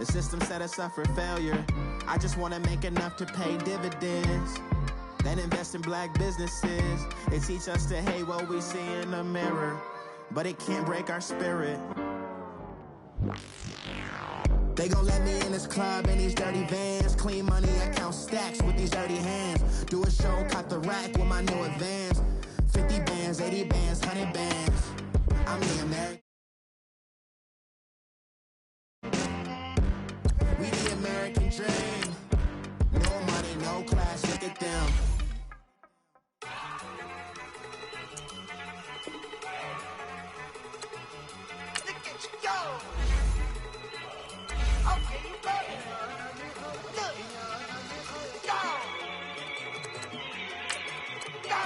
The system set us up for failure. I just want to make enough to pay dividends. Then invest in black businesses. They teach us to hate what we see in the mirror, but it can't break our spirit. They gon' let me in this club in these dirty vans. Clean money, I count stacks with these dirty hands. Do a show, cut the rack with my new advance. 50 bands, 80 bands, 100 bands. I'm the American. We the American dream. No money, no class, look at them. Look at you go. Okay, you better. Look. Go. Go.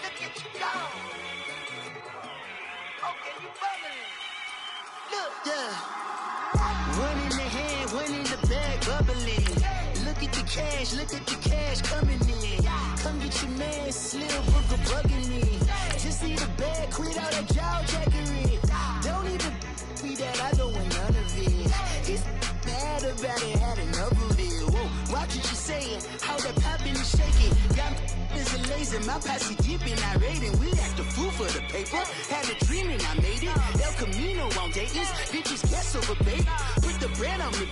Look at you go. Okay, you better. Look. Yeah. One in the hand, one in the bag, bubbling. Look at the cash coming in. Come get your man, Slim Booker bugging me. Just need a bag, quit all that jaw jackery. Don't even be that, I don't want none of it. It's bad about it, had enough of it. Whoa, watch what you saying, how that poppin' and shaking. Got is a lazy, my posse deep and I raiding. We act a fool for the paper, had a dream and I made it. El Camino on Dayton's, bitches guess over bait. Put the bread on me,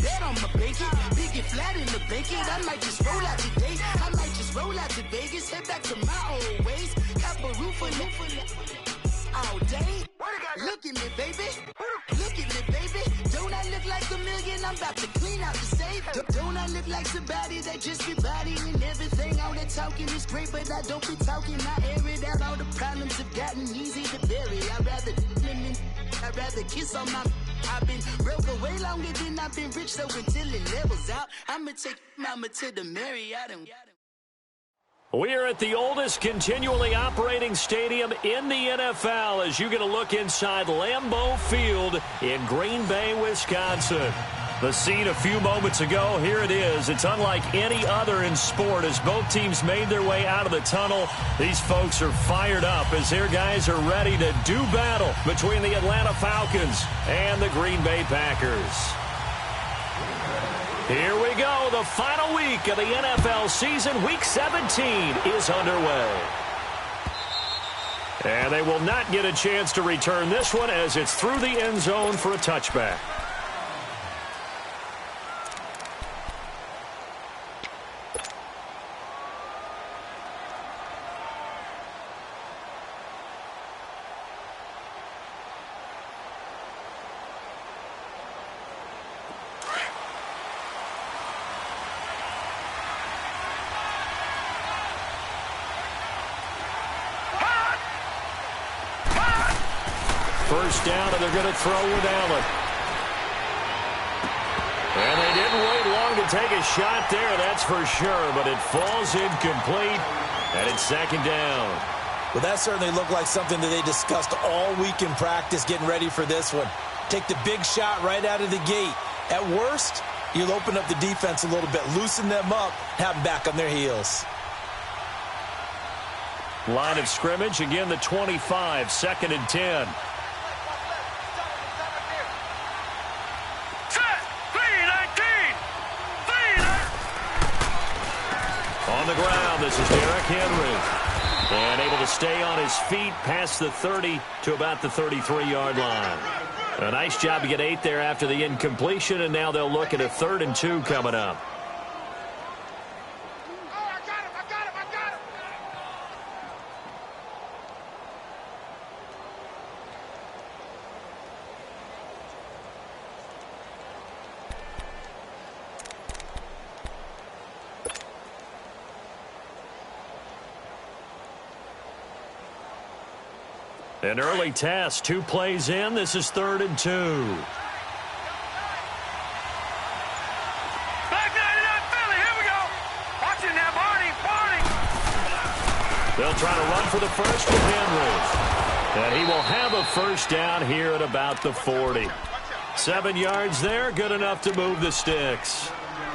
bet on my bacon. Big and flat in the bacon, I might just roll out today. I might just roll out to Vegas, head back to my old ways. Cop a roof for all day. Look at me, baby. Look at me, baby. Don't I look like a million? I'm about to clean out the safe. Don't I look like somebody that just be bodying everything? All that talking is great, but I don't be talking. I air it out. All the problems have gotten easy to bury. I'd rather kiss on my. I've been broke way longer than I've been rich, so until it levels out, I'ma take mama to the Marriott and. We are at the oldest continually operating stadium in the NFL as you get a look inside Lambeau Field in Green Bay, Wisconsin. The scene a few moments ago, here it is. It's unlike any other in sport as both teams made their way out of the tunnel. These folks are fired up as their guys are ready to do battle between the Atlanta Falcons and the Green Bay Packers. Here we go. The final week of the NFL season. Week 17 is underway. And they will not get a chance to return this one as it's through the end zone for a touchback. First down, and they're going to throw with Allen. And they didn't wait long to take a shot there, that's for sure, but it falls incomplete, and it's second down. Well, that certainly looked like something that they discussed all week in practice getting ready for this one. Take the big shot right out of the gate. At worst, you'll open up the defense a little bit, loosen them up, have them back on their heels. Line of scrimmage, again the 25, second and 10. On the ground, this is Derrick Henry. And able to stay on his feet past the 30 to about the 33-yard line. A nice job to get 8 there after the incompletion, and now they'll look at a 3rd and 2 coming up. An early test, 2 plays in. This is 3rd and 2. They'll try to run for the first with Henry. And he will have a first down here at about the 40. 7 yards there, good enough to move the sticks.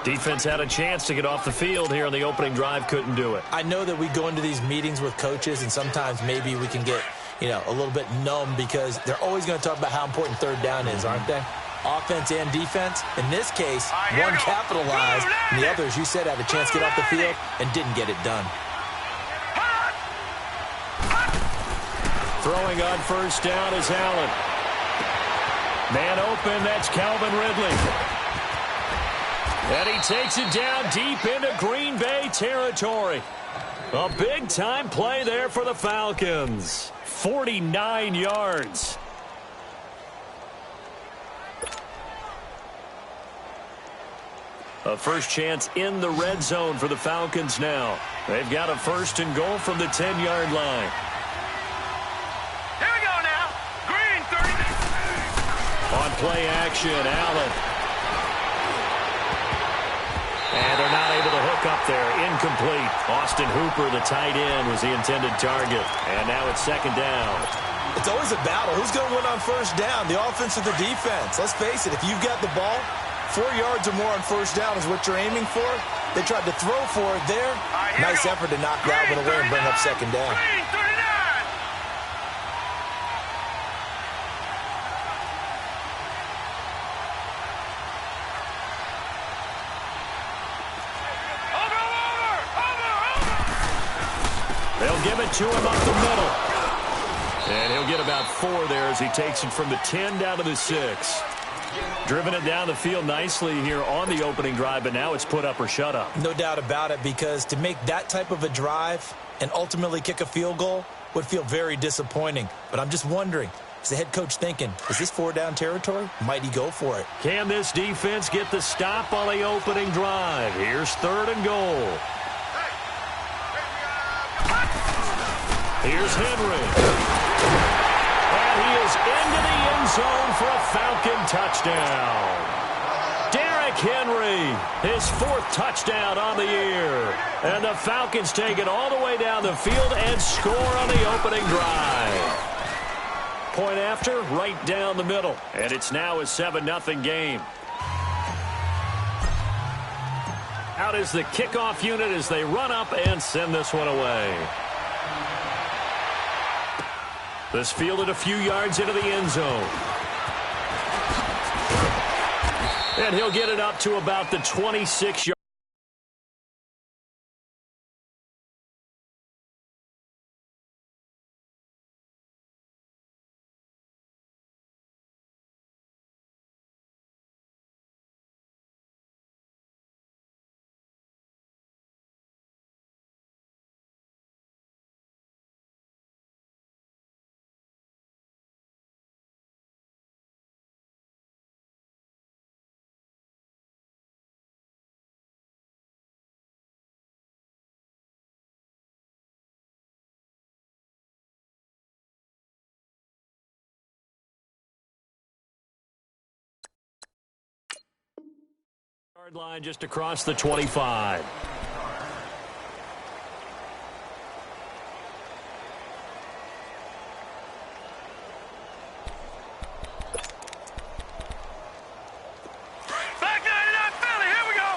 Defense had a chance to get off the field here on the opening drive, couldn't do it. I know that we go into these meetings with coaches, and sometimes maybe we can get a little bit numb because they're always going to talk about how important third down is, aren't they? Offense and defense. In this case, one capitalized, and the other, as you said, had a chance to get off the field and didn't get it done. Throwing on first down is Allen. Man open, that's Calvin Ridley. And he takes it down deep into Green Bay territory. A big-time play there for the Falcons. 49 yards. A first chance in the red zone for the Falcons now. They've got a first and goal from the 10-yard line. Here we go now. Green 30. On play action, Allen. And they're not able to hook up there. Incomplete. Austin Hooper, the tight end, was the intended target. And now it's second down. It's always a battle. Who's going to win on first down, the offense or the defense? Let's face it, if you've got the ball, 4 yards or more on first down is what you're aiming for. They tried to throw for it there. Nice effort to knock that one away and bring up second down. They'll give it to him up the middle. And he'll get about 4 there as he takes it from the 10 down to the 6. Driven it down the field nicely here on the opening drive, but now it's put up or shut up. No doubt about it, because to make that type of a drive and ultimately kick a field goal would feel very disappointing. But I'm just wondering, is the head coach thinking, is this 4-down territory? Might he go for it? Can this defense get the stop on the opening drive? Here's third and goal. Here's Henry. And he is into the end zone for a Falcon touchdown. Derrick Henry, his 4th touchdown on the year. And the Falcons take it all the way down the field and score on the opening drive. Point after, right down the middle. And it's now a 7-0 game. Out is the kickoff unit as they run up and send this one away. This fielded a few yards into the end zone. And he'll get it up to about the 26-yard. Line just across the 25. Back 99 Philly, here we go.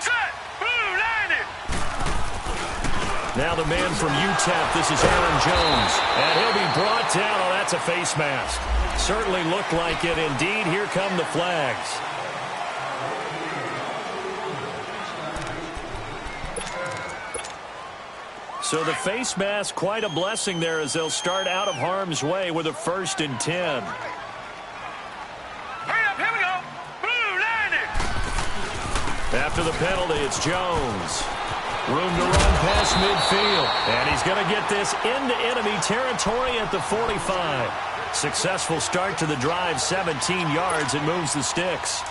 Set, blue, 90. Now the man from UTEP, this is Aaron Jones. And he'll be brought down. Oh, that's a face mask. Certainly looked like it. Indeed, here come the flags. So the face mask, quite a blessing there as they'll start out of harm's way with a 1st and 10. Hurry up, here we go. Blue, 90. After the penalty, it's Jones. Room to run past midfield. And he's going to get this into enemy territory at the 45. Successful start to the drive, 17 yards, and moves the sticks.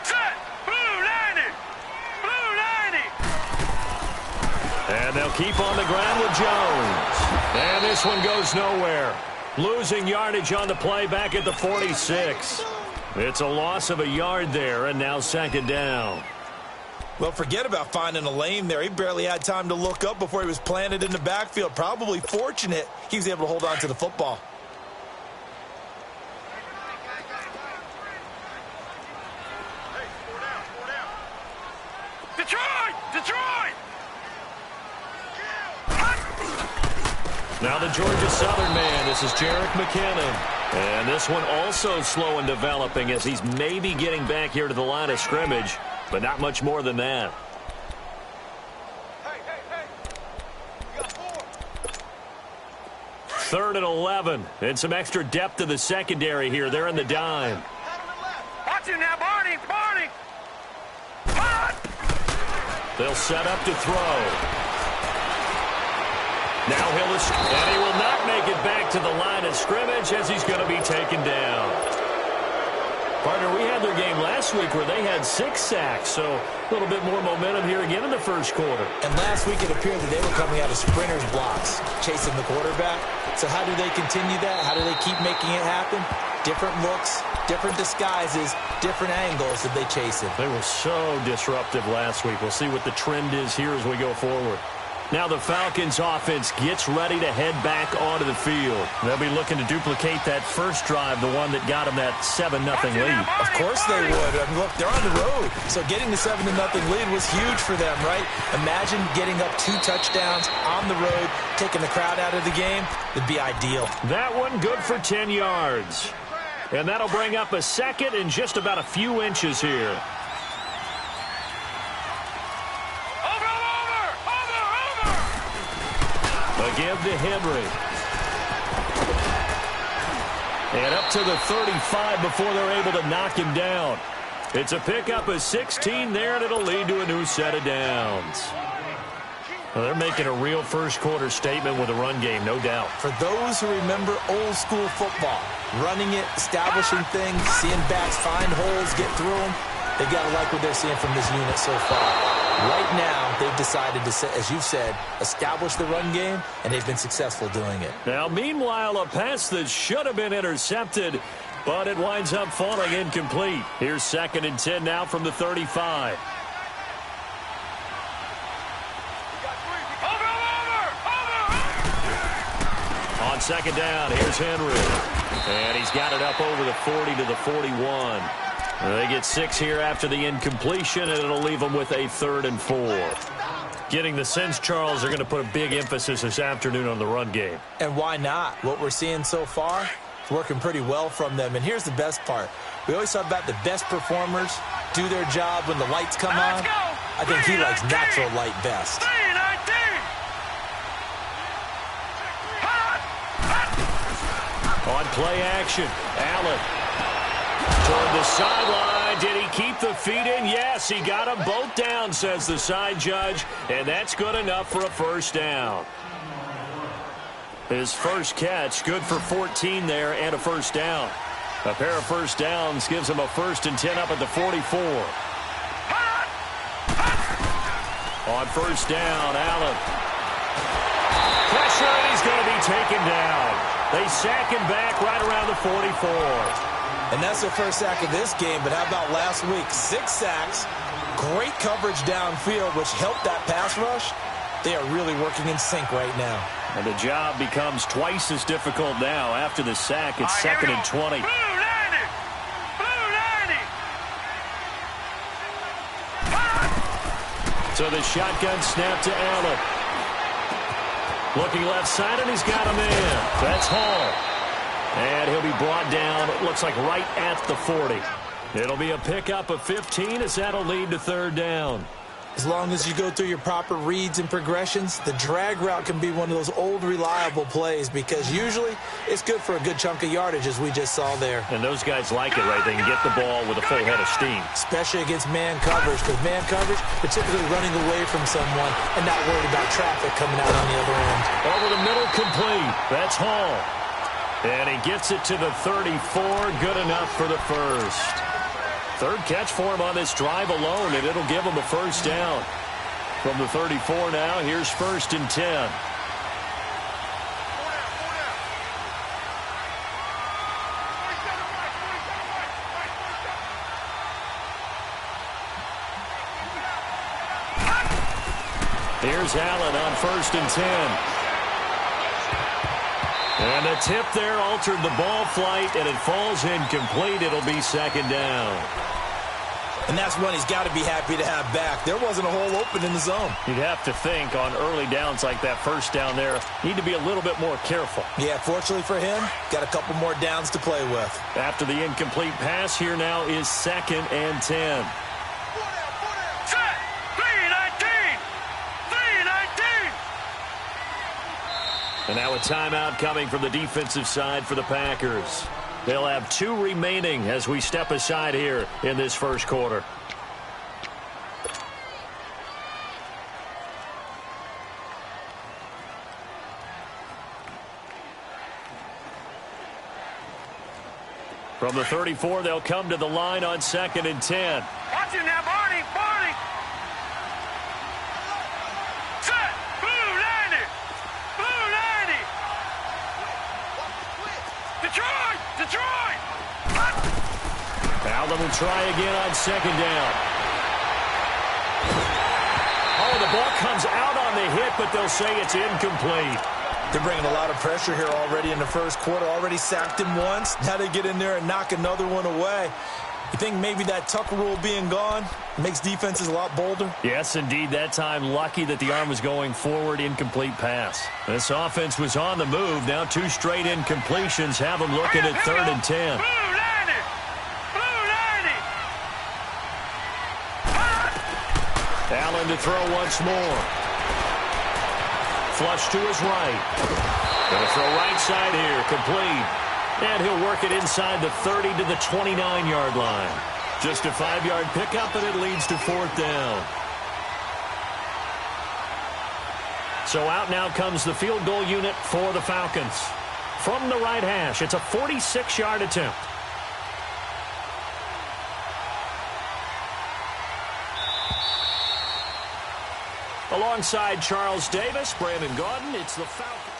Set, blue, 90. Blue, 90. And they'll keep on the ground with Jones. And this one goes nowhere. Losing yardage on the play back at the 46. It's a loss of a yard there, and now second down. Well, forget about finding a lane there. He barely had time to look up before he was planted in the backfield. Probably fortunate he was able to hold on to the football. Detroit! Detroit! Now the Georgia Southern man, this is Jerick McKinnon. And this one also slow in developing as he's maybe getting back here to the line of scrimmage, but not much more than that. Third and 11, and some extra depth to the secondary here. They're in the dime. Watch him now, Barney! Barney! They'll set up to throw. Now and he will not make it back to the line of scrimmage as he's going to be taken down. Partner, we had their game last week where they had 6 sacks, so a little bit more momentum here again in the first quarter. And last week it appeared that they were coming out of sprinters blocks, chasing the quarterback. So how do they continue that? How do they keep making it happen? Different looks, different disguises, different angles that they chase it. They were so disruptive last week. We'll see what the trend is here as we go forward. Now the Falcons offense gets ready to head back onto the field. They'll be looking to duplicate that first drive, the one that got them that 7-0 lead. Of course they would. I mean, look, they're on the road. So getting the 7-0 lead was huge for them, right? Imagine getting up 2 touchdowns on the road, taking the crowd out of the game. It'd be ideal. That one good for 10 yards. And that'll bring up a second and just about a few inches here. Give to Henry. And up to the 35 before they're able to knock him down. It's a pickup of 16 there, and it'll lead to a new set of downs. Well, they're making a real first-quarter statement with a run game, no doubt. For those who remember old-school football, running it, establishing things, seeing backs find holes, get through them, they got to like what they're seeing from this unit so far. Right now, they've decided to, as you've said, establish the run game, and they've been successful doing it. Now, meanwhile, a pass that should have been intercepted, but it winds up falling incomplete. Here's 2nd and 10 now from the 35. On 2nd down, here's Henry. And he's got it up over the 40 to the 41. They get 6 here after the incompletion, and it'll leave them with a 3rd and 4. Getting the sense, Charles, they're going to put a big emphasis this afternoon on the run game. And why not? What we're seeing so far is working pretty well from them. And here's the best part. We always talk about the best performers do their job when the lights come on. I think he likes natural light best. On play action, Allen. Toward the sideline. Did he keep the feet in? Yes, he got them both down, says the side judge, and that's good enough for a first down. His first catch, good for 14 there and a first down. A pair of first downs gives him a 1st and 10 up at the 44. On first down, Allen. Pressure, and he's going to be taken down. They sack him back right around the 44. And that's their first sack of this game, but how about last week? 6 sacks, great coverage downfield, which helped that pass rush. They are really working in sync right now. And the job becomes twice as difficult now after the sack. It's 2nd and 20. So the shotgun snap to Allen. Looking left side, and he's got him in. That's Hall. And he'll be brought down, it looks like right at the 40. It'll be a pickup of 15 as that'll lead to 3rd down. As long as you go through your proper reads and progressions, the drag route can be one of those old reliable plays because usually it's good for a good chunk of yardage as we just saw there. And those guys like it, right? They can get the ball with a full head of steam. Especially against man coverage, because man coverage, they're typically running away from someone and not worried about traffic coming out on the other end. Over the middle, complete. That's Hall. And he gets it to the 34, good enough for the first. 3rd catch for him on this drive alone, and it'll give him a first down. From the 34 now, here's 1st and 10. Here's Allen on 1st and 10. And the tip there altered the ball flight, and it falls incomplete. It'll be 2nd down. And that's one he's got to be happy to have back. There wasn't a hole open in the zone. You'd have to think on early downs like that first down there, need to be a little bit more careful. Yeah, fortunately for him, got a couple more downs to play with. After the incomplete pass, here now is 2nd and 10. Set. 3-19. 3-19. And now a timeout coming from the defensive side for the Packers. They'll have 2 remaining as we step aside here in this first quarter. From the 34, they'll come to the line on 2nd and 10. Watch it now, Barney. Barney. Set. Blue 90. Blue 90. Detroit. Detroit. Allen will try again on 2nd down. Oh, the ball comes out on the hit, but they'll say it's incomplete. They're bringing a lot of pressure here already in the first quarter. Already sacked him once. Now they get in there and knock another one away. You think maybe that Tucker rule being gone makes defenses a lot bolder? Yes, indeed. That time, lucky that the arm was going forward. Incomplete pass. This offense was on the move. Now 2 straight incompletions have them looking at 3rd and 10. Blue 90. Blue 90. Allen to throw once more. Flush to his right. Going to throw right side here. Complete. And he'll work it inside the 30 to the 29-yard line. Just a 5-yard pickup, and it leads to 4th down. So out now comes the field goal unit for the Falcons. From the right hash, it's a 46-yard attempt. Alongside Charles Davis, Brandon Gaudin, it's the Falcons.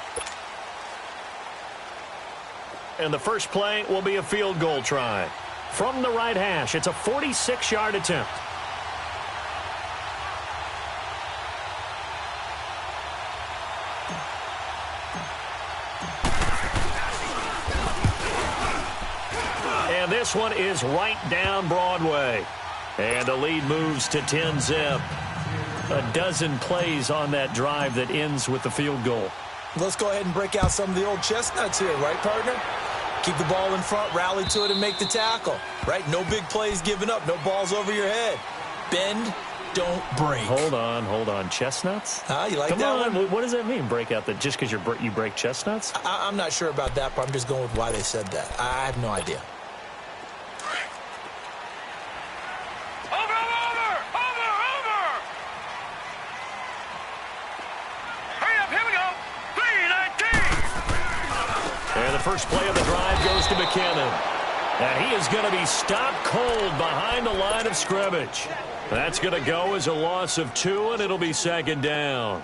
And the first play will be a field goal try. From the right hash, it's a 46-yard attempt. And this one is right down Broadway. And the lead moves to 10-zip. A dozen plays on that drive that ends with the field goal. Let's go ahead and break out some of the old chestnuts here, right, partner? Keep the ball in front, rally to it, and make the tackle, right? No big plays given up, no balls over your head. Bend, don't break. Hold on. Chestnuts? You like Come that on. one? What does that mean, break out? That just because you break chestnuts? I'm not sure about that, but I'm just going with why they said that. I have no idea. First play of the drive goes to McKinnon. And he is going to be stopped cold behind the line of scrimmage. That's going to go as a loss of 2, and it'll be 2nd down.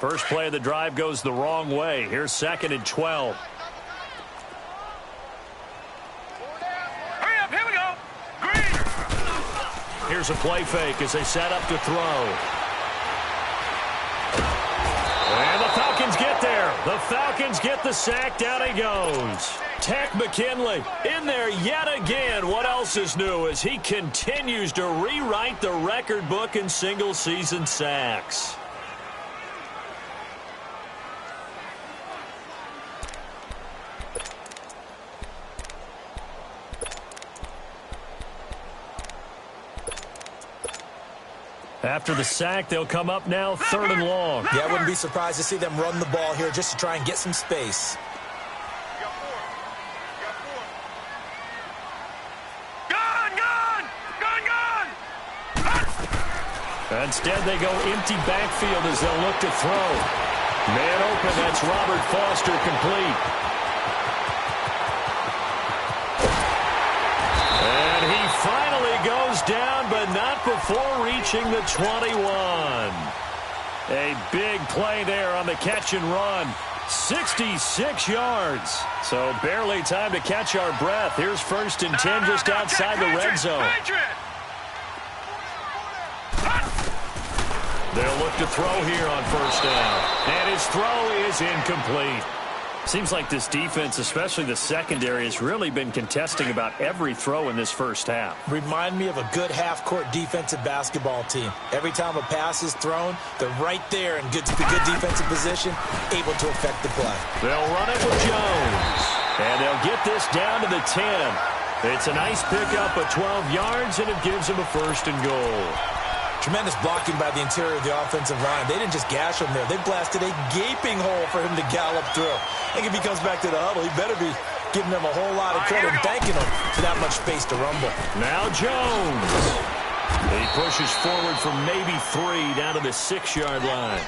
First play of the drive goes the wrong way. Here's 2nd and 12. Hurry up, here we go. Green. Here's a play fake as they set up to throw. And the Falcons get there. The Falcons get the sack. Down he goes. Tech McKinley in there yet again. What else is new as he continues to rewrite the record book in single-season sacks. After the sack, they'll come up now 3rd and long. Yeah, I wouldn't be surprised to see them run the ball here just to try and get some space. Gone. Instead, they go empty backfield as they'll look to throw. Man open, that's Robert Foster, complete. And he finally goes down, but not before reaching the 21. A big play there on the catch and run. 66 yards. So barely time to catch our breath. Here's 1st and 10 just outside the red zone. They'll look to throw here on 1st down. And his throw is incomplete. Seems like this defense, especially the secondary, has really been contesting about every throw in this first half. Remind me of a good half-court defensive basketball team. Every time a pass is thrown, they're right there in good defensive position, able to affect the play. They'll run it with Jones, and they'll get this down to the 10. It's a nice pickup of 12 yards, and it gives them a first and goal. Tremendous blocking by the interior of the offensive line. They didn't just gash him there. They blasted a gaping hole for him to gallop through. I think if he comes back to the huddle, he better be giving them a whole lot of credit and thanking them for that much space to rumble. Now Jones. He pushes forward from maybe 3 down to the 6-yard line.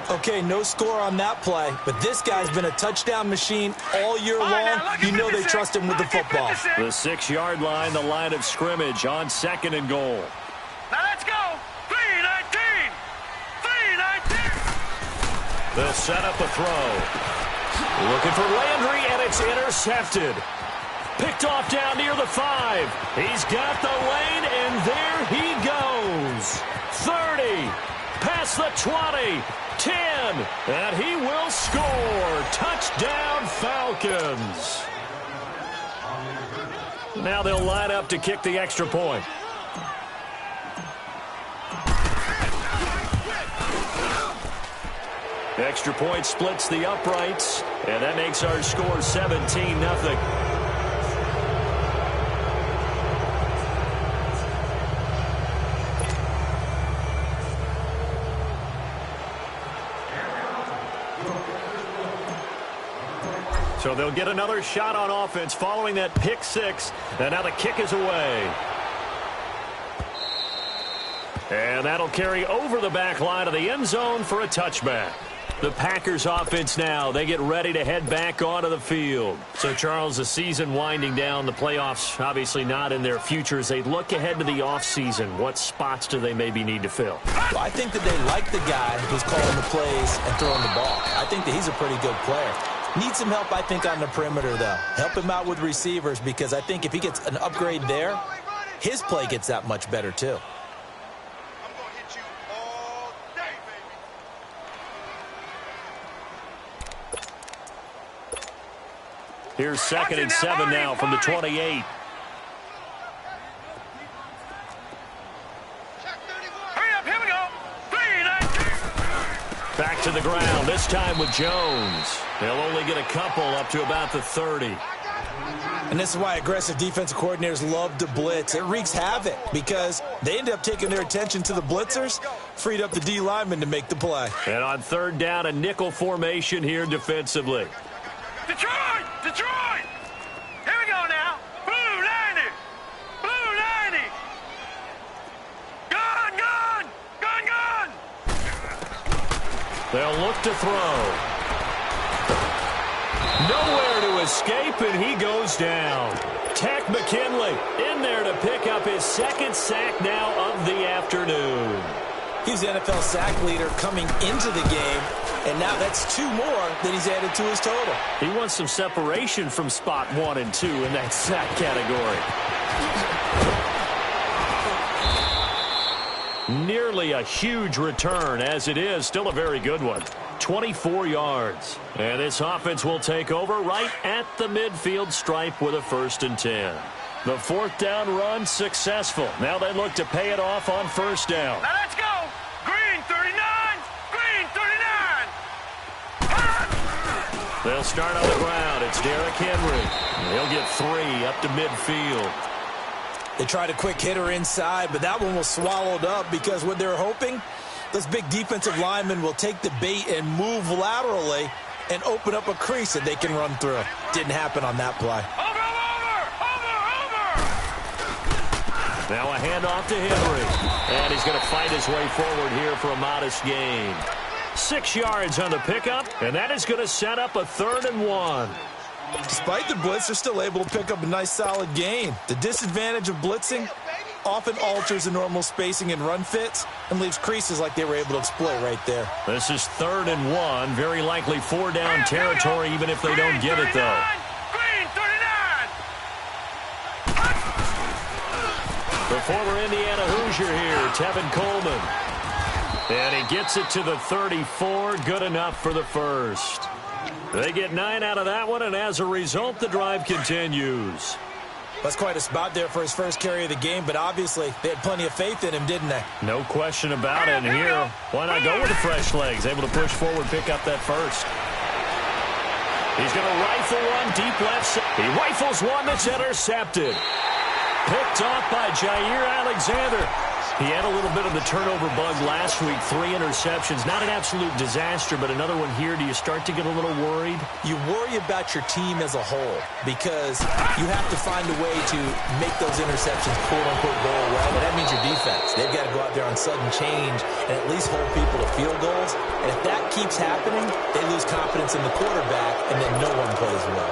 Okay, no score on that play, but this guy's been a touchdown machine all year long. You know they trust him with the football. The 6-yard line, the line of scrimmage on 2nd and goal. Now let's go. 3-19. 3-19. They'll set up a throw. Looking for Landry, and it's intercepted. Picked off down near the 5. He's got the lane, and there he goes. 30. Past the 20. 10. And he will score. Touchdown, Falcons. Now they'll line up to kick the extra point. Extra point splits the uprights, and that makes our score 17-0. So they'll get another shot on offense following that pick 6, and now the kick is away. And that'll carry over the back line of the end zone for a touchback. The Packers offense now, they get ready to head back onto the field. So, Charles, the season winding down, the playoffs obviously not in their future. As they look ahead to the offseason, what spots do they maybe need to fill? Well, I think that they like the guy who's calling the plays and throwing the ball. I think that he's a pretty good player. Needs some help, I think, on the perimeter, though. Help him out with receivers, because I think if he gets an upgrade there, his play gets that much better, too. Here's 2nd and 7 now from the 28. Hurry up, here we go. 3-19. Back to the ground, this time with Jones. They'll only get a couple up to about the 30. And this is why aggressive defensive coordinators love to blitz. It wreaks havoc because they end up taking their attention to the blitzers, freed up the D lineman to make the play. And on 3rd down, a nickel formation here defensively. Detroit! Detroit! Here we go now. Blue 90. Blue 90. Gun, gun. Gun, gun. They'll look to throw. Nowhere to escape, and he goes down. Tech McKinley in there to pick up his 2nd sack now of the afternoon. He's the NFL sack leader coming into the game, and now that's 2 more that he's added to his total. He wants some separation from spot 1 and 2 in that sack category. Nearly a huge return, as it is still a very good one. 24 yards. And this offense will take over right at the midfield stripe with a 1st and 10. The 4th down run successful. Now they look to pay it off on 1st down. Now let's go. Green 39. Green 39. They'll start on the ground. It's Derrick Henry. He'll get 3 up to midfield. They tried a quick hitter inside, but that one was swallowed up because what they're hoping, those big defensive linemen will take the bait and move laterally and open up a crease that they can run through. Didn't happen on that play. Now a handoff to Henry. And he's going to fight his way forward here for a modest gain. 6 yards on the pickup, and that is going to set up a 3rd and 1. Despite the blitz, they're still able to pick up a nice solid gain. The disadvantage of blitzing often alters the normal spacing and run fits and leaves creases like they were able to exploit right there. This is 3rd and 1. Very likely 4 down territory, even if they don't get it, though. Green 39. The former Indiana Hoosier here, Tevin Coleman. And he gets it to the 34. Good enough for the 1st. They get 9 out of that one, and as a result, the drive continues. That's quite a spot there for his first carry of the game, but obviously they had plenty of faith in him, didn't they? No question about it. And here, why not go with the fresh legs? Able to push forward, pick up that first. He's going to rifle one deep left. He rifles one that's intercepted. Picked off by Jair Alexander. He had a little bit of the turnover bug last week. 3 interceptions. Not an absolute disaster, but another one here. Do you start to get a little worried? You worry about your team as a whole because you have to find a way to make those interceptions quote-unquote go away. And that means your defense. They've got to go out there on sudden change and at least hold people to field goals. And if that keeps happening, they lose confidence in the quarterback, and then no one plays well.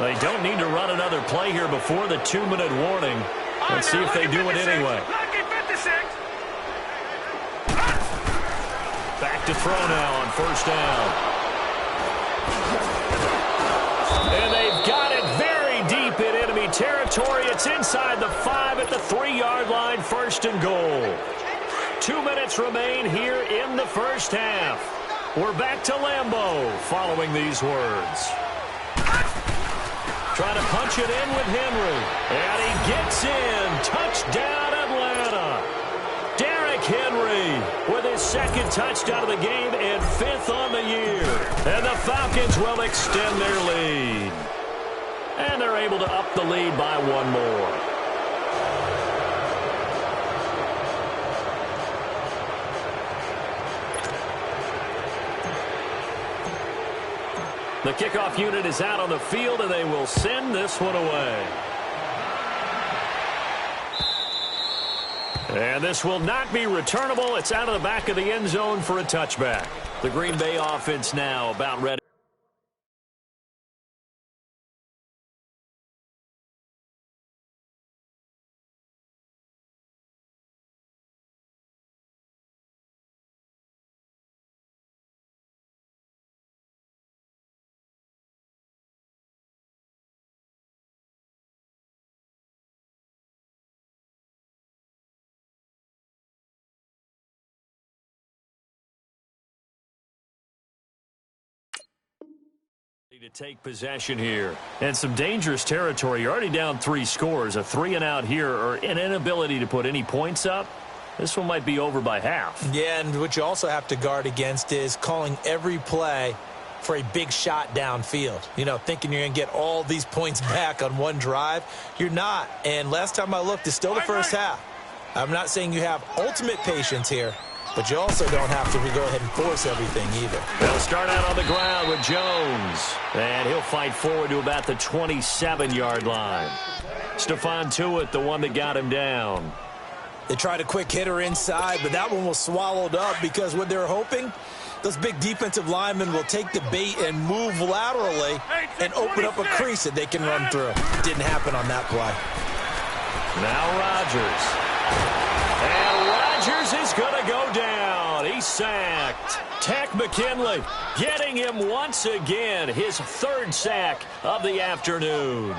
They don't need to run another play here before the 2-minute warning. Let's see if they do it anyway. Back to throw now on first down. And they've got it very deep in enemy territory. It's inside the 5 at the 3-yard line, first and goal. 2 minutes remain here in the first half. We're back to Lambeau following these words. Trying to punch it in with Henry. And he gets in. Touchdown, Atlanta. Derrick Henry with his second touchdown of the game and 5th on the year. And the Falcons will extend their lead. And they're able to up the lead by 1 more. The kickoff unit is out on the field, and they will send this one away. And this will not be returnable. It's out of the back of the end zone for a touchback. The Green Bay offense now about ready. To take possession here. And some dangerous territory. You're already down 3 scores. A 3-and-out here or an inability to put any points up. This one might be over by half. Yeah, and what you also have to guard against is calling every play for a big shot downfield. You know, thinking you're going to get all these points back on one drive. You're not. And last time I looked, it's still the first half. I'm not saying you have ultimate patience here, but you also don't have to go ahead and force everything either. They'll start out on the ground with Jones. And he'll fight forward to about the 27-yard line. Stephon Tuitt, the one that got him down. They tried a quick hitter inside, but that one was swallowed up because what they're hoping, those big defensive linemen will take the bait and move laterally and open up a crease that they can run through. Didn't happen on that play. Now Rodgers. And Rodgers is going to go down. He's sacked. Takk McKinley getting him once again. His 3rd sack of the afternoon.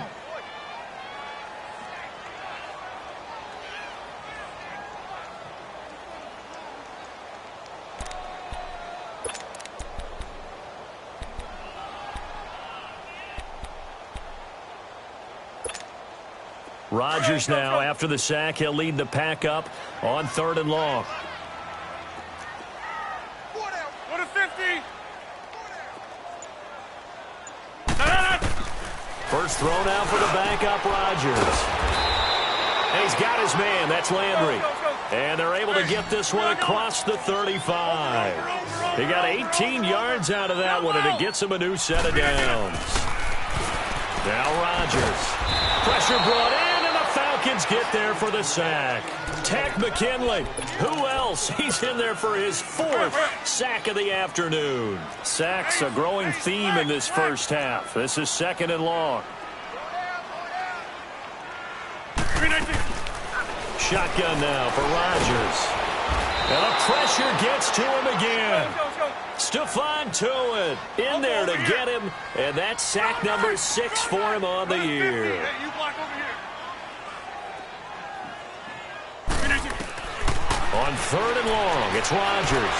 Rodgers now, after the sack, he'll lead the pack up on 3rd and long. Go to 50. First throw now for the backup, Rodgers. And he's got his man. That's Landry. And they're able to get this one across the 35. He got 18 yards out of that one, and it gets him a new set of downs. Now Rodgers. Pressure brought in. Falcons get there for the sack. Takk McKinley. Who else? He's in there for his 4th sack of the afternoon. Sacks a growing theme in this first half. This is 2nd and long. Shotgun now for Rodgers. And the pressure gets to him again. Stephon Tuitt in there to get him. And that's sack number 6 for him on the year. On 3rd and long, it's Rodgers.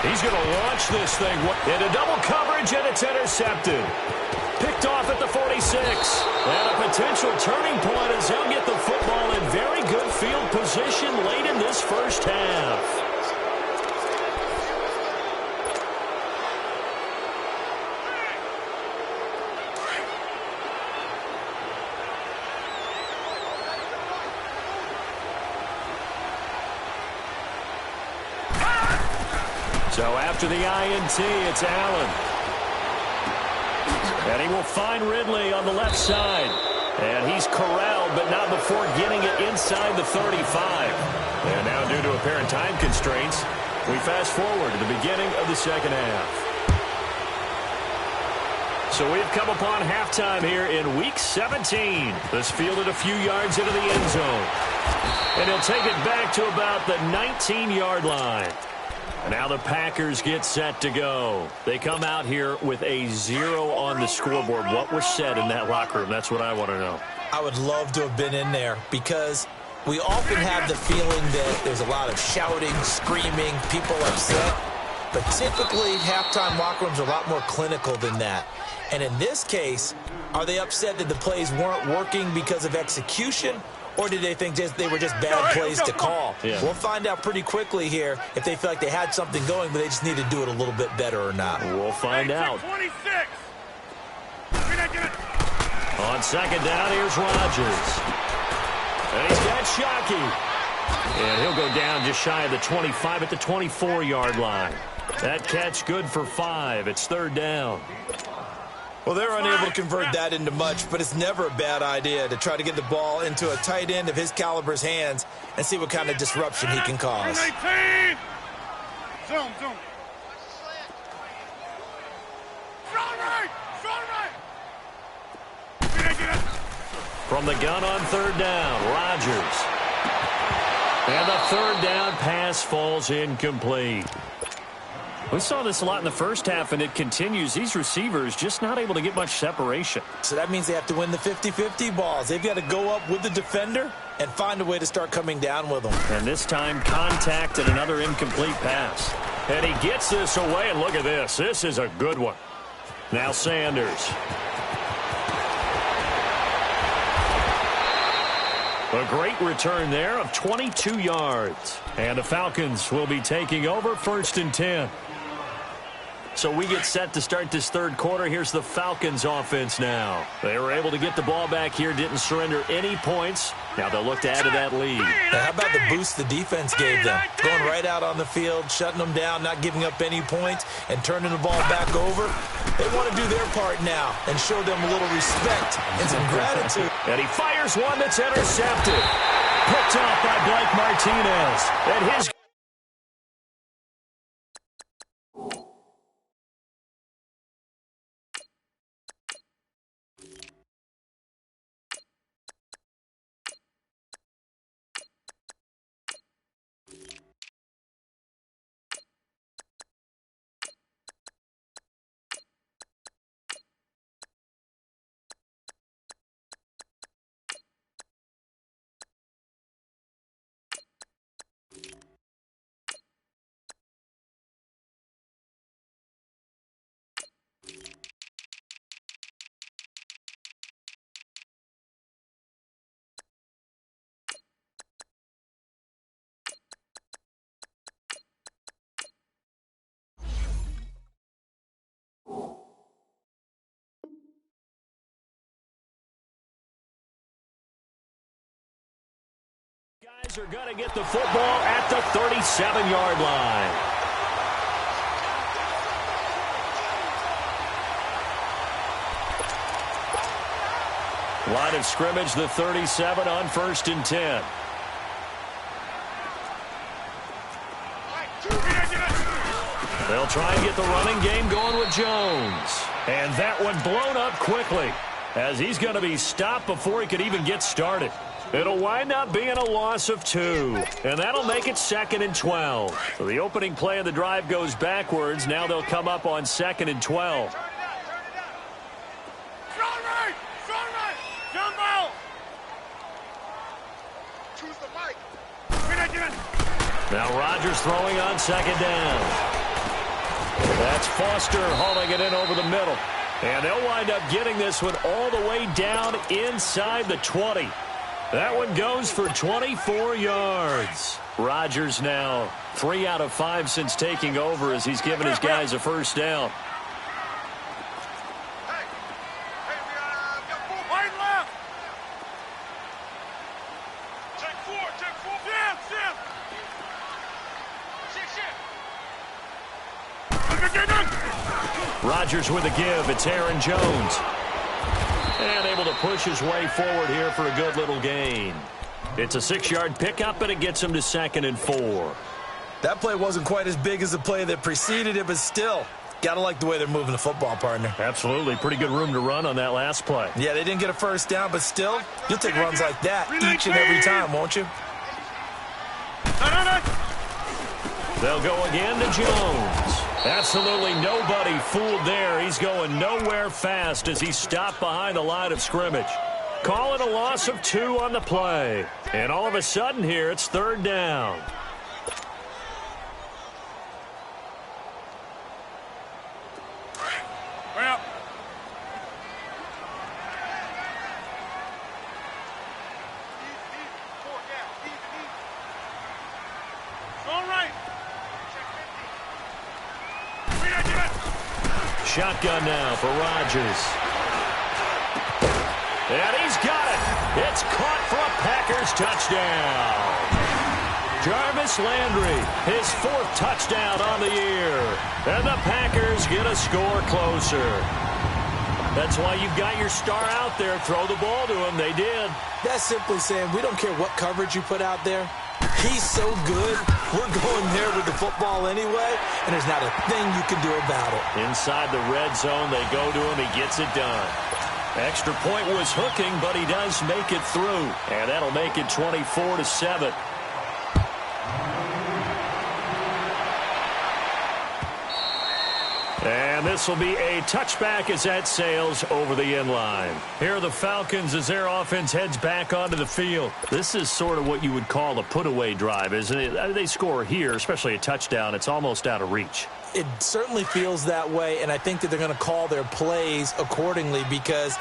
He's going to launch this thing into double coverage, and it's intercepted. Picked off at the 46. And a potential turning point as they'll get the football in very good field position late in this first half. So after the INT, it's Allen. And he will find Ridley on the left side. And he's corralled, but not before getting it inside the 35. And now due to apparent time constraints, we fast forward to the beginning of the second half. So we've come upon halftime here in Week 17. This fielded a few yards into the end zone. And he'll take it back to about the 19-yard line. Now the Packers get set to go. They come out here with a 0 on the scoreboard. What was said in that locker room? That's what I want to know. I would love to have been in there because we often have the feeling that there's a lot of shouting, screaming, people upset. But typically, halftime locker rooms are a lot more clinical than that. And in this case, are they upset that the plays weren't working because of execution? Or did they think they were just bad plays to call? Yeah. We'll find out pretty quickly here if they feel like they had something going, but they just need to do it a little bit better or not. We'll find out. 26. On second down, here's Rodgers. And he's got Shockey. And he'll go down just shy of the 25 at the 24-yard line. That catch good for 5. It's third down. Well, they're unable to convert that into much, but it's never a bad idea to try to get the ball into a tight end of his caliber's hands and see what kind of disruption he can cause. 19. Zoom. From the gun on third down, Rodgers. And the third down pass falls incomplete. We saw this a lot in the first half, and it continues. These receivers just not able to get much separation. So that means they have to win the 50-50 balls. They've got to go up with the defender and find a way to start coming down with them. And this time, contact and another incomplete pass. And he gets this away, and look at this. This is a good one. Now Sanders. A great return there of 22 yards. And the Falcons will be taking over 1st and 10. So we get set to start this third quarter. Here's the Falcons offense now. They were able to get the ball back here, didn't surrender any points. Now they'll look to add to that lead. Now, how about the boost the defense gave them? Going right out on the field, shutting them down, not giving up any points, and turning the ball back over. They want to do their part now and show them a little respect and some gratitude. And he fires one that's intercepted. Picked off by Blake Martinez. And his... Guys are going to get the football at the 37-yard line. Line of scrimmage, the 37 on 1st and 10. They'll try and get the running game going with Jones. And that one blown up quickly as he's going to be stopped before he could even get started. It'll wind up being a loss of 2, and that'll make it 2nd and 12. So the opening play of the drive goes backwards. Now they'll come up on 2nd and 12. Now Rodgers throwing on 2nd down. That's Foster hauling it in over the middle. And they'll wind up getting this one all the way down inside the 20. That one goes for 24 yards. Rodgers now 3 out of 5 since taking over as he's given his guys a first down. Rodgers with a give. It's Aaron Jones. And able to push his way forward here for a good little gain. It's a 6-yard pickup, and it gets him to 2nd and 4. That play wasn't quite as big as the play that preceded it, but still, gotta like the way they're moving the football, partner. Absolutely. Pretty good room to run on that last play. Yeah, they didn't get a first down, but still, you'll take runs like that each and every time, won't you? They'll go again to Jones. Absolutely nobody fooled there. He's going nowhere fast as he's stopped behind the line of scrimmage. Calling a loss of 2 on the play. And all of a sudden here, it's 3rd down. Well. All right. Shotgun now for Rodgers. And he's got it. It's caught for a Packers touchdown. Jarvis Landry, his 4th touchdown on the year. And the Packers get a score closer. That's why you've got your star out there. Throw the ball to him. They did. That's simply saying we don't care what coverage you put out there. He's so good, we're going there with the football anyway, and there's not a thing you can do about it. Inside the red zone, they go to him. He gets it done. Extra point was hooking, but he does make it through. And that'll make it 24-7. And this will be a touchback as that sails over the end line. Here are the Falcons as their offense heads back onto the field. This is sort of what you would call a put-away drive, isn't it? They score here, especially a touchdown. It's almost out of reach. It certainly feels that way, and I think that they're going to call their plays accordingly because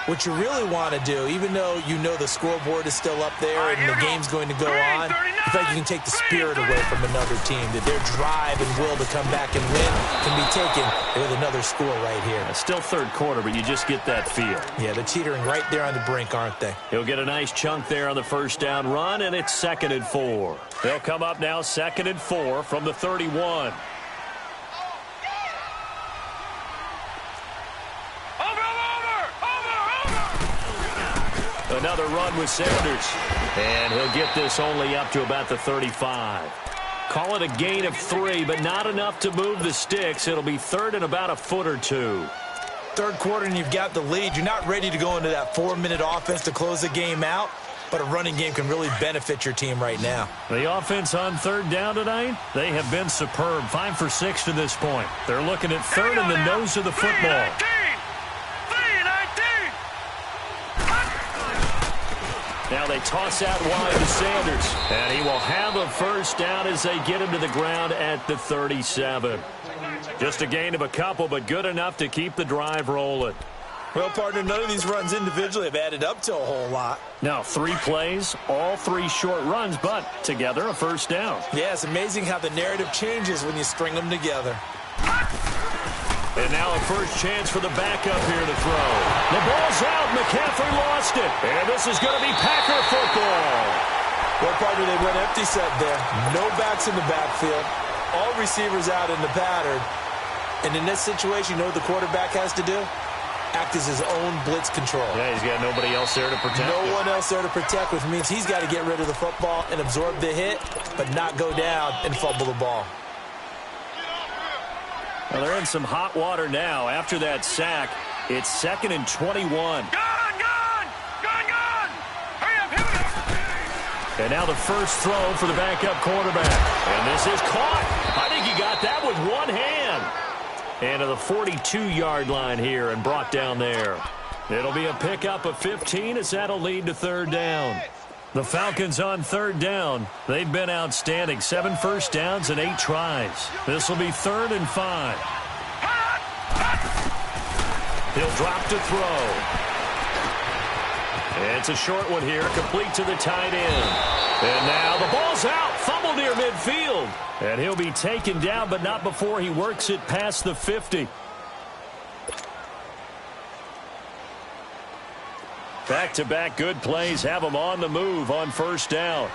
what you really want to do, even though you know the scoreboard is still up there and the game's going to go on, in fact, you can take the spirit away from another team, that their drive and will to come back and win can be taken with another score right here. It's still 3rd quarter, but you just get that feel. Yeah, they're teetering right there on the brink, aren't they? He'll get a nice chunk there on the first down run, and it's 2nd and 4. They'll come up now 2nd and 4 from the 31. Another run with Sanders. And he'll get this only up to about the 35. Call it a gain of 3, but not enough to move the sticks. It'll be 3rd and about a foot or 2. 3rd quarter and you've got the lead. You're not ready to go into that 4-minute offense to close the game out, but a running game can really benefit your team right now. The offense on 3rd down tonight, they have been superb. 5 for 6 to this point. They're looking at 3rd in the nose of the football. Now they toss out wide to Sanders. And he will have a first down as they get him to the ground at the 37. Just a gain of a couple, but good enough to keep the drive rolling. Well, partner, none of these runs individually have added up to a whole lot. Now, 3 plays, all 3 short runs, but together a first down. Yeah, it's amazing how the narrative changes when you string them together. And now a first chance for the backup here to throw. The ball's out. McCaffrey lost it. And this is going to be Packer football. Well, partner, they went empty set there. No backs in the backfield. All receivers out in the pattern. And in this situation, you know what the quarterback has to do? Act as his own blitz control. Yeah, he's got nobody else there to protect No him. one else there to protect, which means he's got to get rid of the football and absorb the hit, but not go down and fumble the ball. Well, they're in some hot water now. After that sack, it's 2nd and 21. Gone! Hurry up, hurry up! And now the first throw for the backup quarterback. And this is caught. I think he got that with one hand. And to the 42-yard line here and brought down there. It'll be a pickup of 15 as that'll lead to 3rd down. The Falcons on third down. They've been outstanding. 7 first downs and 8 tries. This will be 3rd and 5. He'll drop to throw. It's a short one here, complete to the tight end. And now the ball's out, fumble near midfield. And he'll be taken down, but not before he works it past the 50. Back-to-back good plays have him on the move on first down.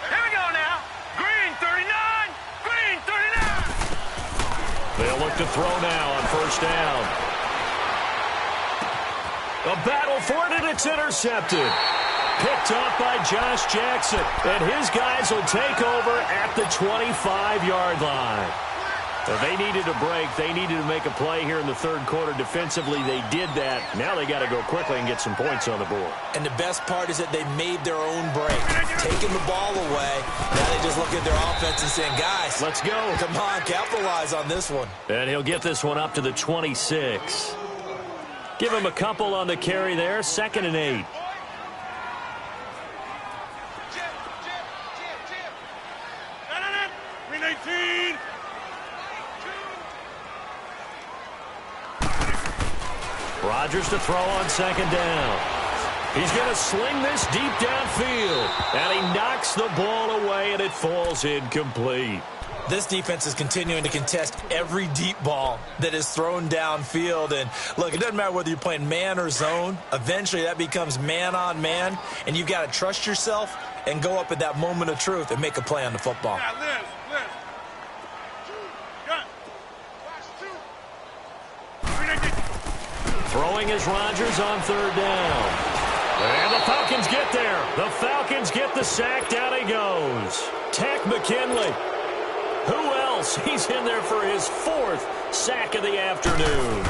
Here we go now. Green 39. Green 39. They'll look to throw now on first down. A battle for it, and it's intercepted. Picked off by Josh Jackson. And his guys will take over at the 25-yard line. They needed a break. They needed to make a play here in the third quarter. Defensively, they did that. Now they got to go quickly and get some points on the board. And the best part is that they made their own break. Taking the ball away. Now they just look at their offense and saying, guys, let's go. Come on, capitalize on this one. And he'll get this one up to the 26. Give him a couple on the carry there. 2nd and 8. Green 18. Rodgers to throw on 2nd down. He's going to sling this deep downfield. And he knocks the ball away, and it falls incomplete. This defense is continuing to contest every deep ball that is thrown downfield. And, look, it doesn't matter whether you're playing man or zone. Eventually, that becomes man-on-man, and you've got to trust yourself and go up at that moment of truth and make a play on the football. Yeah, Liz. Throwing is Rodgers on 3rd down. And the Falcons get there. The Falcons get the sack. Down he goes. Tack McKinley. Who else? He's in there for his 4th sack of the afternoon.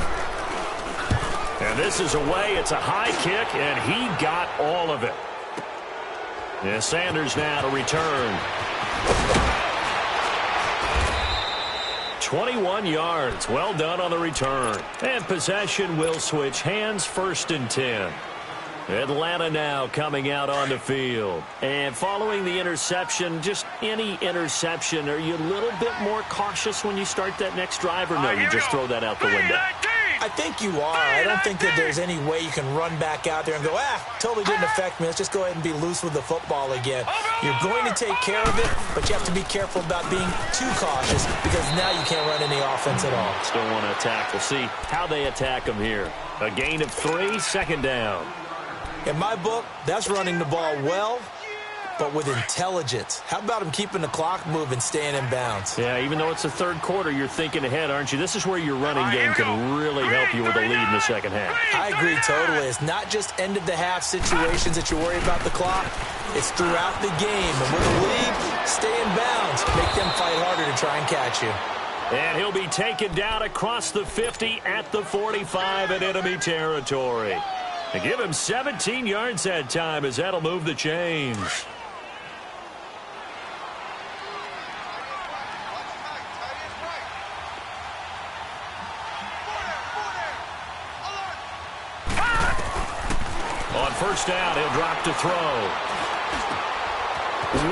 And this is away. It's a high kick, and he got all of it. Yeah, Sanders now to return. 21 yards. Well done on the return. And possession will switch hands. 1st and 10. Atlanta now coming out on the field. And following the interception, just any interception, are you a little bit more cautious when you start that next drive, or no, you just throw that out the window? I think you are. I don't think that there's any way you can run back out there and go, totally didn't affect me. Let's just go ahead and be loose with the football again. You're going to take care of it, but you have to be careful about being too cautious because now you can't run any offense at all. Still want to attack. We'll see how they attack them here. A gain of 3, 2nd down. In my book, that's running the ball well, but with intelligence. How about him keeping the clock moving, staying in bounds? Yeah, even though it's the third quarter, you're thinking ahead, aren't you? This is where your running game can really help you with a lead in the second half. I agree totally. It's not just end-of-the-half situations that you worry about the clock. It's throughout the game. And with the lead, stay in bounds. Make them fight harder to try and catch you. And he'll be taken down across the 50 at the 45 in enemy territory. They give him 17 yards that time as that'll move the chains. On first down, he'll drop to throw.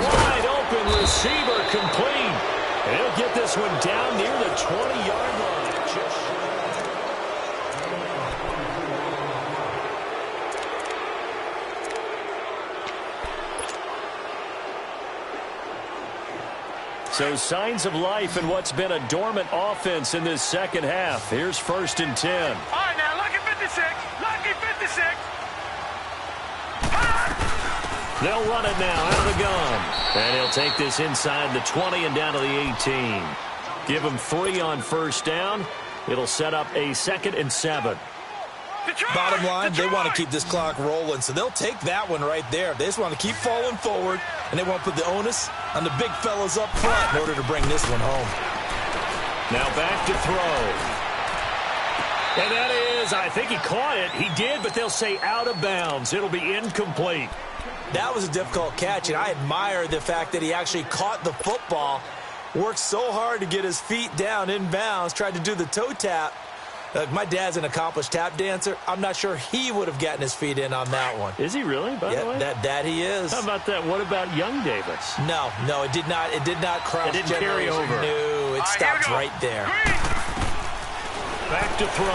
Wide open receiver complete. And he'll get this one down near the 20-yard line. So signs of life in what's been a dormant offense in this second half. Here's 1st and 10. All right, now, lucky 56. Lucky 56. They'll run it now out of the gun. And he'll take this inside the 20 and down to the 18. Give him 3 on first down. It'll set up a 2nd and 7. Bottom line, they want to keep this clock rolling, so they'll take that one right there. They just want to keep falling forward, and they want to put the onus on the big fellas up front in order to bring this one home. Now back to throw. And that is, I think he caught it. He did, but they'll say out of bounds. It'll be incomplete. That was a difficult catch, and I admire the fact that he actually caught the football, worked so hard to get his feet down in bounds, tried to do the toe tap, My dad's an accomplished tap dancer. I'm not sure he would have gotten his feet in on that one. Is he really, by the way? That he is. How about that? What about young Davis? No, it did not. It did not cross. It didn't carry over. No, it stopped right there. Back to throw.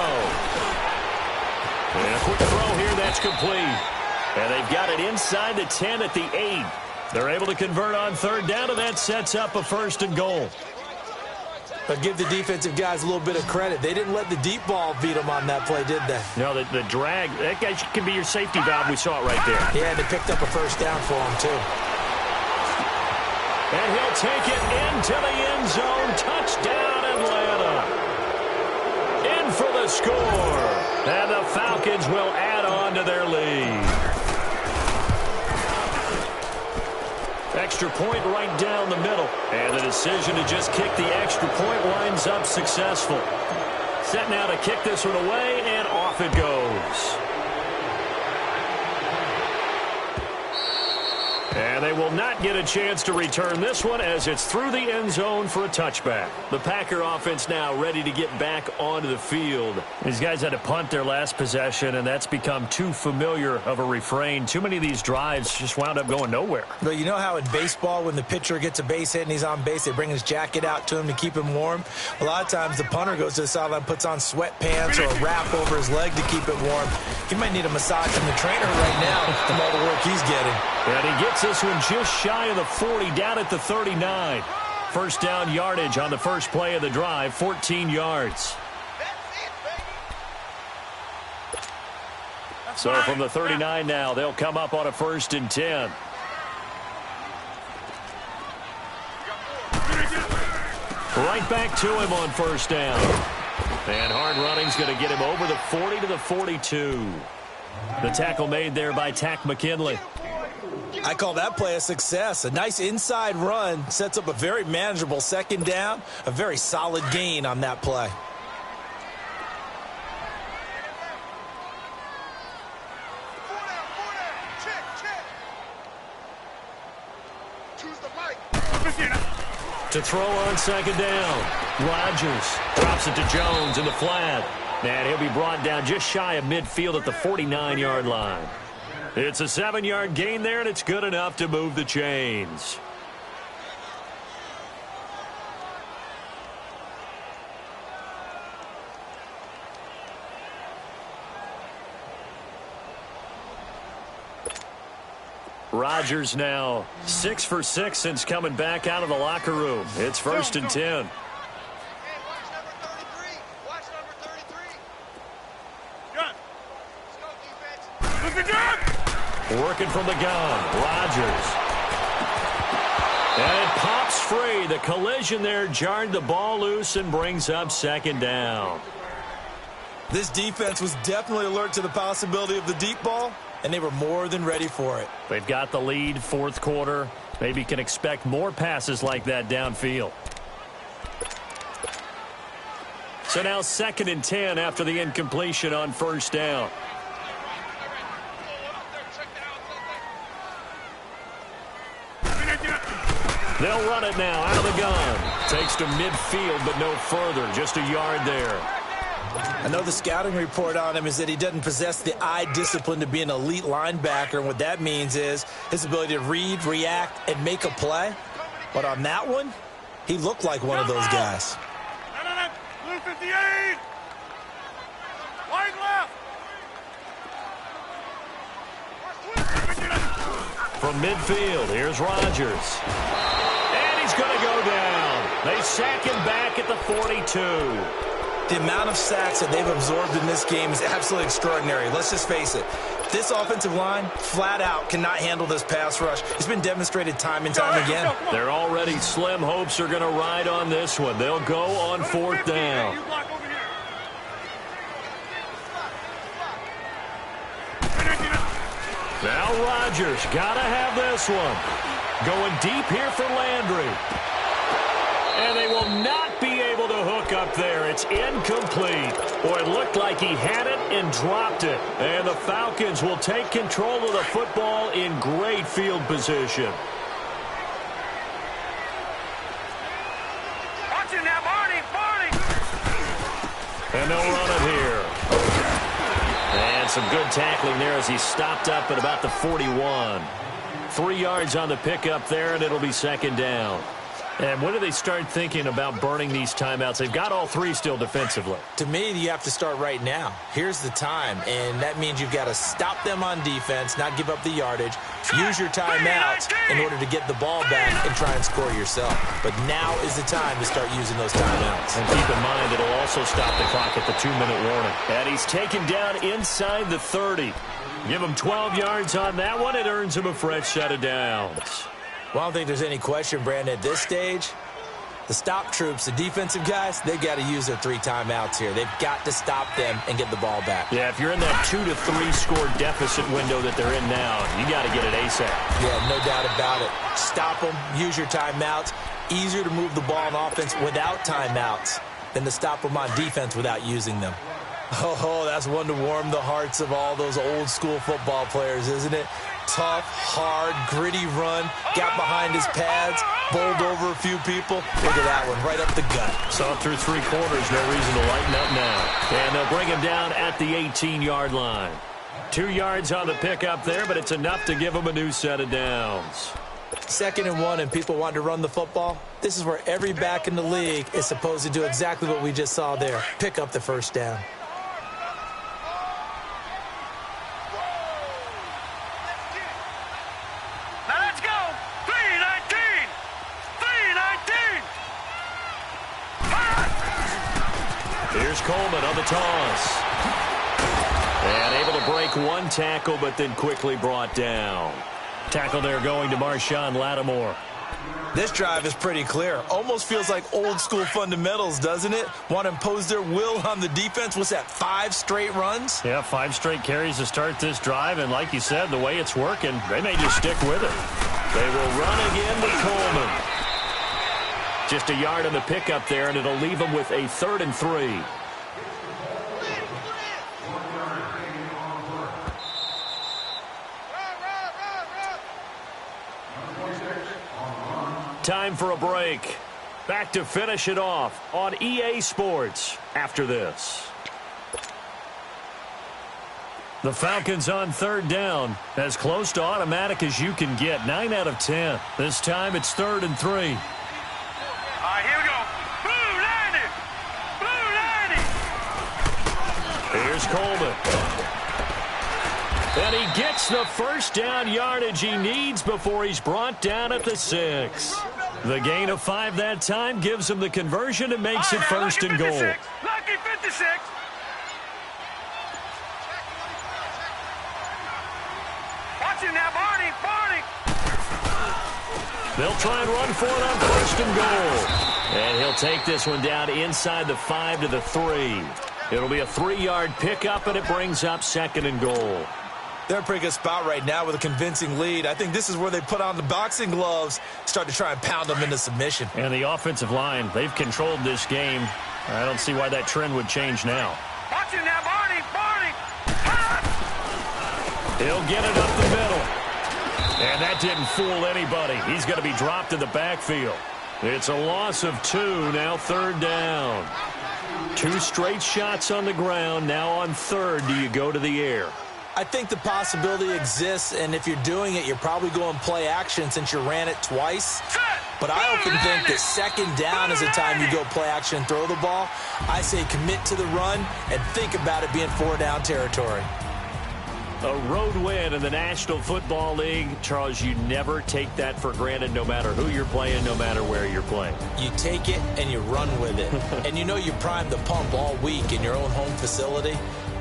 And a quick throw here. That's complete. And they've got it inside the 10 at the 8. They're able to convert on third down, and that sets up a 1st and goal. But give the defensive guys a little bit of credit. They didn't let the deep ball beat them on that play, did they? No, the drag, that guy can be your safety valve. We saw it right there. Yeah, they picked up a 1st down for him, too. And he'll take it into the end zone. Touchdown, Atlanta. In for the score. And the Falcons will add on to their lead. Extra point right down the middle. And the decision to just kick the extra point winds up successful. Set now to kick this one away, and off it goes. And they will not get a chance to return this one as it's through the end zone for a touchback. The Packer offense now ready to get back onto the field. These guys had to punt their last possession, and that's become too familiar of a refrain. Too many of these drives just wound up going nowhere. But you know how in baseball, when the pitcher gets a base hit and he's on base, they bring his jacket out to him to keep him warm? A lot of times the punter goes to the sideline, puts on sweatpants or a wrap over his leg to keep it warm. He might need a massage from the trainer right now from all the work he's getting. And he gets this one just shy of the 40, down at the 39. First down yardage on the first play of the drive, 14 yards. So from the 39 now, they'll come up on a 1st and 10. Right back to him on 1st down. And hard running's going to get him over the 40 to the 42. The tackle made there by Tack McKinley. I call that play a success. A nice inside run sets up a very manageable 2nd down. A very solid gain on that play. To throw on 2nd down. Rodgers drops it to Jones in the flat. And he'll be brought down just shy of midfield at the 49-yard line. It's a 7-yard gain there, and it's good enough to move the chains. Rodgers now 6 for 6 since coming back out of the locker room. It's 1st and 10. Working from the gun, Rodgers. And it pops free. The collision there jarred the ball loose and brings up 2nd down. This defense was definitely alert to the possibility of the deep ball, and they were more than ready for it. They've got the lead, 4th quarter. Maybe can expect more passes like that downfield. So now 2nd and 10 after the incompletion on 1st down. They'll run it now out of the gun. Takes to midfield, but no further. Just a yard there. I know the scouting report on him is that he doesn't possess the eye discipline to be an elite linebacker. And what that means is his ability to read, react, and make a play. But on that one, he looked like one of those guys. Blue 58. Wide left. From midfield, here's Rodgers. And he's going to go down. They sack him back at the 42. The amount of sacks that they've absorbed in this game is absolutely extraordinary. Let's just face it. This offensive line, flat out, cannot handle this pass rush. It's been demonstrated time and time again. They're already slim hopes are going to ride on this one. They'll go on 4th down. Now Rodgers got to have this one. Going deep here for Landry. And they will not be able to hook up there. It's incomplete. Boy, it looked like he had it and dropped it. And the Falcons will take control of the football in great field position. Watching now, Barney. And they'll run it here. some good tackling there as he stopped up at about the 41. 3 yards on the pickup there, and it'll be second down. And when do they start thinking about burning these timeouts? They've got all 3 still defensively. To me, you have to start right now. Here's the time, and that means you've got to stop them on defense, not give up the yardage, use your timeouts in order to get the ball back and try and score yourself. But now is the time to start using those timeouts. And keep in mind, it'll also stop the clock at the 2-minute warning. And he's taken down inside the 30. Give him 12 yards on that one. It earns him a fresh set of downs. Well, I don't think there's any question, Brandon, at this stage. The stop troops, the defensive guys, they've got to use their 3 timeouts here. They've got to stop them and get the ball back. Yeah, if you're in that 2 to 3 score deficit window that they're in now, you got to get it ASAP. Yeah, no doubt about it. Stop them, use your timeouts. Easier to move the ball on offense without timeouts than to stop them on defense without using them. Oh, that's one to warm the hearts of all those old school football players, isn't it? Tough, hard, gritty run, got behind his pads, bowled over a few people. Look at that one, right up the gut. Saw through 3 quarters, no reason to lighten up now. And they'll bring him down at the 18-yard line. 2 yards on the pickup there, but it's enough to give him a new set of downs. 2nd and 1 and people want to run the football. This is where every back in the league is supposed to do exactly what we just saw there. Pick up the first down. Here's Coleman on the toss. And able to break 1 tackle, but then quickly brought down. Tackle there going to Marshawn Lattimore. This drive is pretty clear. Almost feels like old school fundamentals, doesn't it? Want to impose their will on the defense. What's that, 5 straight runs? Yeah, 5 straight carries to start this drive. And like you said, the way it's working, they may just stick with it. They will run again with Coleman. Just a yard on the pickup there, and it'll leave them with a 3rd and 3. Time for a break. Back to finish it off on EA Sports after this. The Falcons on 3rd down. As close to automatic as you can get. 9 out of 10. This time it's 3rd and 3. All right, here we go. Blue 90. Blue 90. Here's Coleman. And he gets the first down yardage he needs before he's brought down at the 6. The gain of 5 that time gives him the conversion and makes it 1st and goal. Lucky 56. Watch him now, Barney. Barney. They'll try and run for it on 1st and goal. And he'll take this one down inside the 5 to the 3. It'll be a 3-yard pickup, and it brings up 2nd and goal. They're in a pretty good spot right now with a convincing lead. I think this is where they put on the boxing gloves, start to try and pound them into submission. And the offensive line, they've controlled this game. I don't see why that trend would change now. Watch him now, Barney. Barney. He'll get it up the middle. And that didn't fool anybody. He's going to be dropped in the backfield. It's a loss of 2, now 3rd down. 2 straight shots on the ground. Now on 3rd, do you go to the air? I think the possibility exists, and if you're doing it, you're probably going play action since you ran it twice. But I often think that 2nd down is the time you go play action and throw the ball. I say commit to the run and think about it being 4-down territory. A road win in the National Football League. Charles, you never take that for granted no matter who you're playing, no matter where you're playing. You take it and you run with it. And you know you primed the pump all week in your own home facility.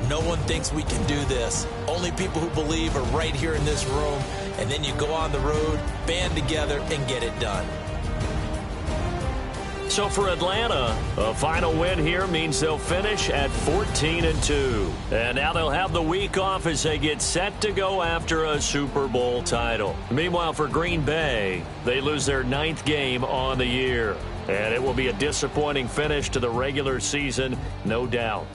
No one thinks we can do this. Only people who believe are right here in this room. And then you go on the road, band together, and get it done. So for Atlanta, a final win here means they'll finish at 14-2. And now they'll have the week off as they get set to go after a Super Bowl title. Meanwhile, for Green Bay, they lose their 9th game on the year. And it will be a disappointing finish to the regular season, no doubt.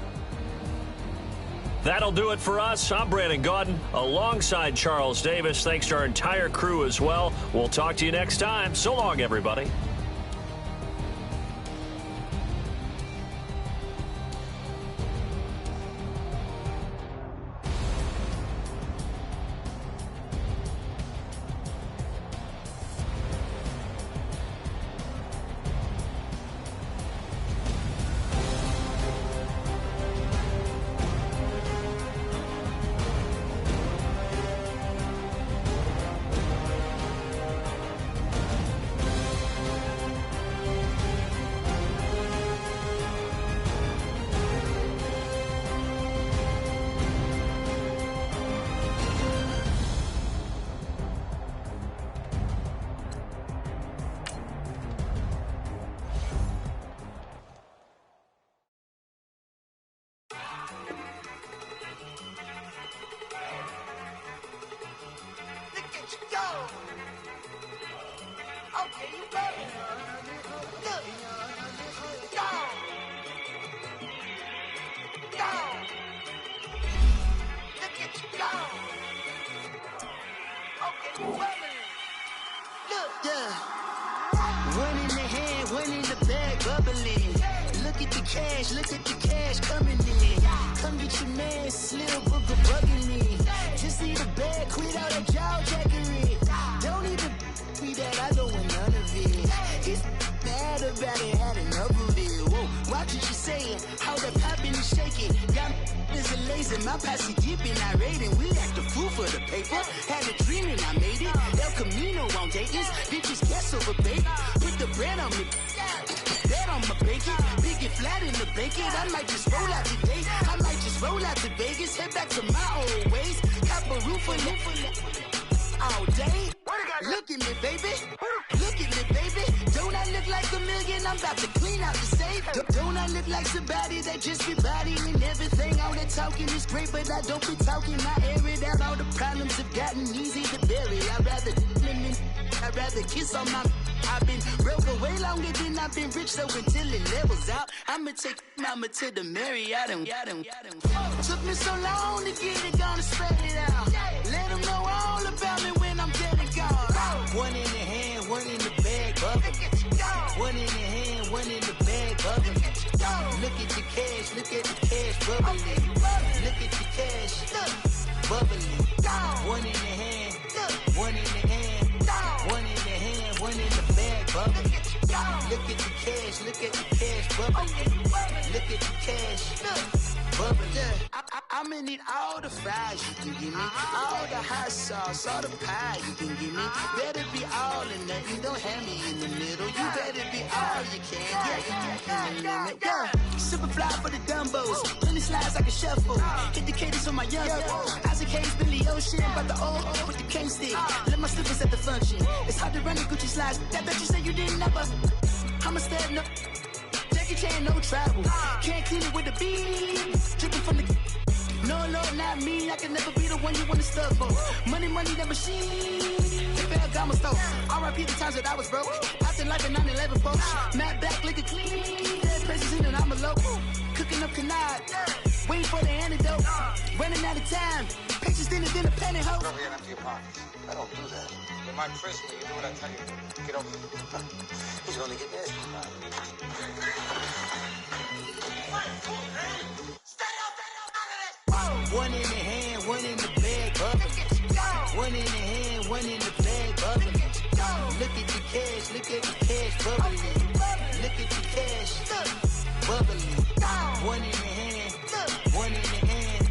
That'll do it for us. I'm Brandon Gaudin alongside Charles Davis. Thanks to our entire crew as well. We'll talk to you next time. So long, everybody. One in the hand, one in the bag, bubbling. Look at the cash coming in. Come get your man, Slim Booger bugging me. Just need a bag, quit all that jaw jackery. Don't even be that, I don't want none of it. He's mad about it, had enough of it. Whoa, watch what you saying, how the poppin' and shaking. Got is a lazy, my posse dipping, I raiding. We act a fool for the paper. Had a dream and I made it. El Camino on Dayton's, bitches guess over bait. Put the bread on me, bet on my bacon. Big it flat in the bacon. I might just roll out today. I might just roll out to Vegas. Head back to my old ways. Cop a roof all day. Look at me, baby. Look at me, baby. Don't I look like a million? I'm about to clean out the safe. Don't I look like somebody that just be bodying everything? All that talking is great, but I don't be talking. I air it out. All the problems have gotten easy to bury. I'd rather kiss on my. I've been broke away longer than I've been rich, so until it levels out, I'ma take mama to the Marriott and took me so long to get it, gonna spread it out. Let them know all about me when I'm dead and gone. One in the hand, one in the bag, bubbling. One in the hand, one in the bag, bubbling. Look at the cash, bubbling. Look at the cash, bubbling. One in the hand, one in the hand, one in the hand, one in the bag, bubbling. Look at the cash, bubbling. Look at the cash, bubbling. I'ma need all the fries you can give me, all the hot sauce, all the pie you can give me. Better be all or nothing, don't have me in the middle. You better be all you can. Yeah. Super fly for the Dumbos, plenty slides I can shuffle. Hit the cadence on my young Isaac Hayes, Billy Ocean, but the old with the cane stick. Let my slippers at the function. It's hard to run the Gucci slides. That bet you say you didn't never. I'ma step no. Jackie Chan, no travel. Can't clean it with the beat. Dripping from the. No, not me. I can never be the one you want to stuff for. Money, that machine. Ferragamo stove. R.I.P. the times that I was broke. Acting like a 9/11 folks. Matt back, liquor clean. Dead president and I'm a local. Cooking up canard. Waiting for the antidote. Running out of time. Pictures dinner, penny hoe. Don't get empty your pockets. I don't do that. You might frisk me. You do what I tell you. Get over it. He's gonna get this. One in the hand, one in the bag, bubbling. One in the hand, one in the bag, bubbling. Look at the cash, bubbling. Look at the cash, bubbling. One in the hand, one in the hand,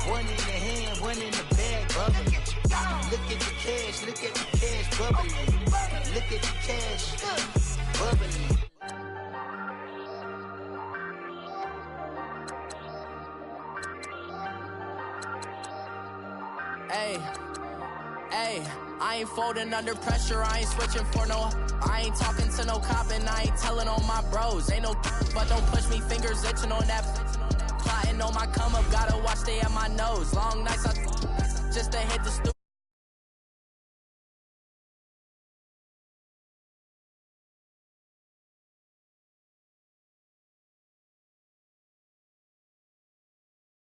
one in the hand, one in the bag, bubbling. Look at the cash, bubbling. Look at the cash, bubbling. Hey, I ain't folding under pressure, I ain't switching for no. I ain't talking to no cop and I ain't telling on my bros. Ain't no but don't push me, fingers itching on that. Plotting on my come up, gotta watch they at my nose. Long nights, just to hit the